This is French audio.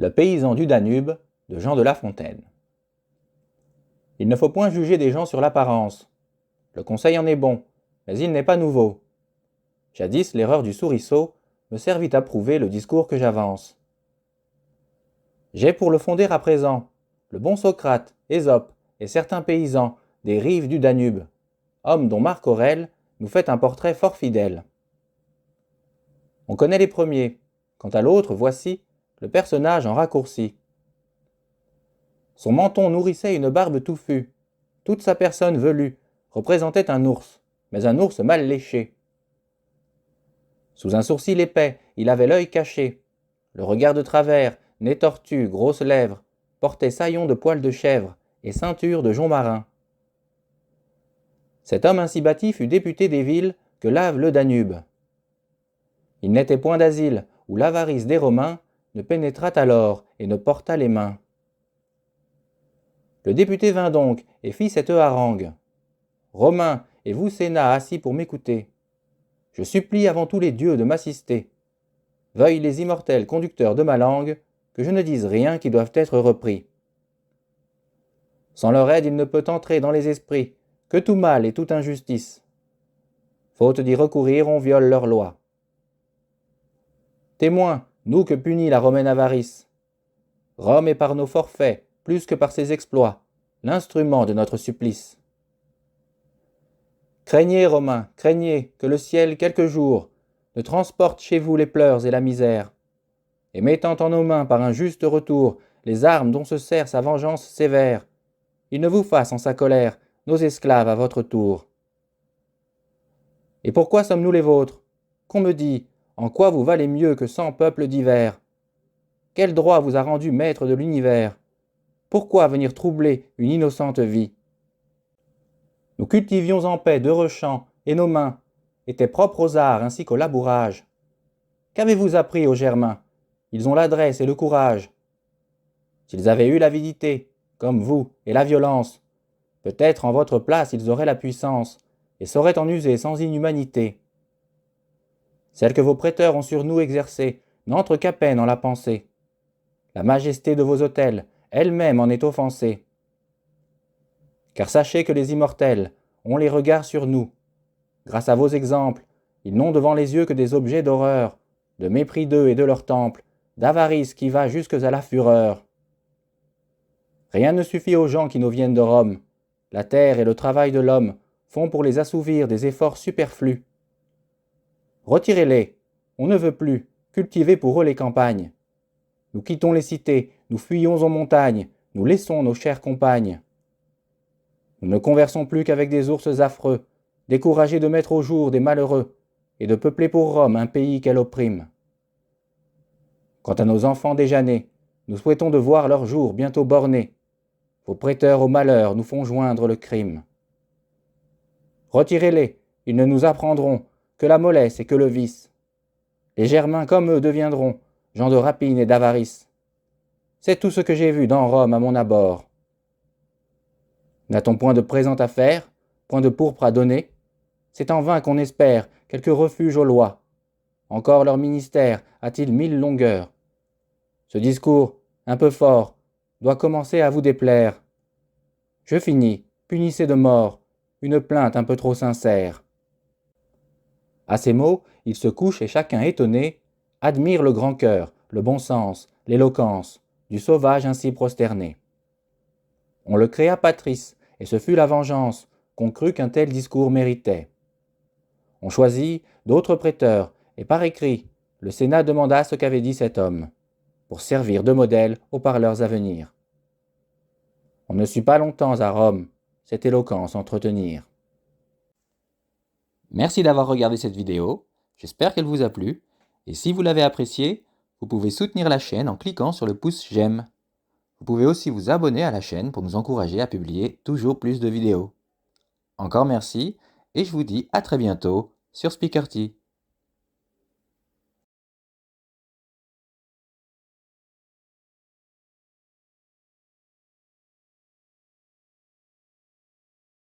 Le paysan du Danube de Jean de La Fontaine. Il ne faut point juger des gens sur l'apparence. Le conseil en est bon, mais il n'est pas nouveau. Jadis, l'erreur du souriceau me servit à prouver le discours que j'avance. J'ai pour le fonder à présent le bon Socrate, Ésope et certains paysans des rives du Danube, hommes dont Marc Aurèle nous fait un portrait fort fidèle. On connaît les premiers, quant à l'autre, voici le personnage en raccourci. Son menton nourrissait une barbe touffue. Toute sa personne velue représentait un ours, mais un ours mal léché. Sous un sourcil épais, il avait l'œil caché. Le regard de travers, nez tortu, grosses lèvres, portait saillon de poils de chèvre et ceinture de jonc marin. Cet homme ainsi bâti fut député des villes que lave le Danube. Il n'était point d'asile où l'avarice des Romains ne pénétrât alors et ne portât les mains. Le député vint donc et fit cette harangue. « Romains, et vous Sénat assis pour m'écouter, je supplie avant tous les dieux de m'assister. Veuillent les immortels conducteurs de ma langue que je ne dise rien qui doive être repris. Sans leur aide il ne peut entrer dans les esprits que tout mal et toute injustice. Faute d'y recourir, on viole leurs lois. Témoins, nous que punit la romaine avarice. Rome est par nos forfaits, plus que par ses exploits, l'instrument de notre supplice. Craignez, Romains, craignez que le ciel, quelque jour, ne transporte chez vous les pleurs et la misère, et mettant en nos mains par un juste retour les armes dont se sert sa vengeance sévère, il ne vous fasse en sa colère nos esclaves à votre tour. Et pourquoi sommes-nous les vôtres? Qu'on me dit, en quoi vous valez mieux que 100 peuples divers? Quel droit vous a rendu maître de l'univers? Pourquoi venir troubler une innocente vie? Nous cultivions en paix d'heureux champs, et nos mains étaient propres aux arts ainsi qu'au labourage. Qu'avez-vous appris aux Germains? Ils ont l'adresse et le courage. S'ils avaient eu l'avidité, comme vous, et la violence, peut-être en votre place ils auraient la puissance, et sauraient en user sans inhumanité. Celle que vos prêteurs ont sur nous exercée n'entre qu'à peine en la pensée. La majesté de vos autels, elle-même en est offensée. Car sachez que les immortels ont les regards sur nous. Grâce à vos exemples, ils n'ont devant les yeux que des objets d'horreur, de mépris d'eux et de leur temple, d'avarice qui va jusque à la fureur. Rien ne suffit aux gens qui nous viennent de Rome. La terre et le travail de l'homme font pour les assouvir des efforts superflus. Retirez-les, on ne veut plus cultiver pour eux les campagnes. Nous quittons les cités, nous fuyons aux montagnes, nous laissons nos chères compagnes. Nous ne conversons plus qu'avec des ours affreux, découragés de mettre au jour des malheureux, et de peupler pour Rome un pays qu'elle opprime. Quant à nos enfants déjà nés, nous souhaitons de voir leur jour bientôt borné. Vos prêteurs au malheur nous font joindre le crime. Retirez-les, ils ne nous apprendront que la mollesse et que le vice. Les Germains comme eux deviendront gens de rapine et d'avarice. C'est tout ce que j'ai vu dans Rome à mon abord. N'a-t-on point de présent à faire, point de pourpre à donner? C'est en vain qu'on espère quelque refuge aux lois. Encore leur ministère a-t-il 1000 longueurs? Ce discours, un peu fort, doit commencer à vous déplaire. Je finis, punissez de mort, une plainte un peu trop sincère. À ces mots, ils se couchent et chacun étonné admire le grand cœur, le bon sens, l'éloquence du sauvage ainsi prosterné. On le créa patrice, et ce fut la vengeance qu'on crut qu'un tel discours méritait. On choisit d'autres prêteurs, et par écrit, le Sénat demanda ce qu'avait dit cet homme, pour servir de modèle aux parleurs à venir. On ne sut pas longtemps à Rome cette éloquence entretenir. Merci d'avoir regardé cette vidéo, j'espère qu'elle vous a plu, et si vous l'avez appréciée, vous pouvez soutenir la chaîne en cliquant sur le pouce j'aime. Vous pouvez aussi vous abonner à la chaîne pour nous encourager à publier toujours plus de vidéos. Encore merci, et je vous dis à très bientôt sur Speakerty.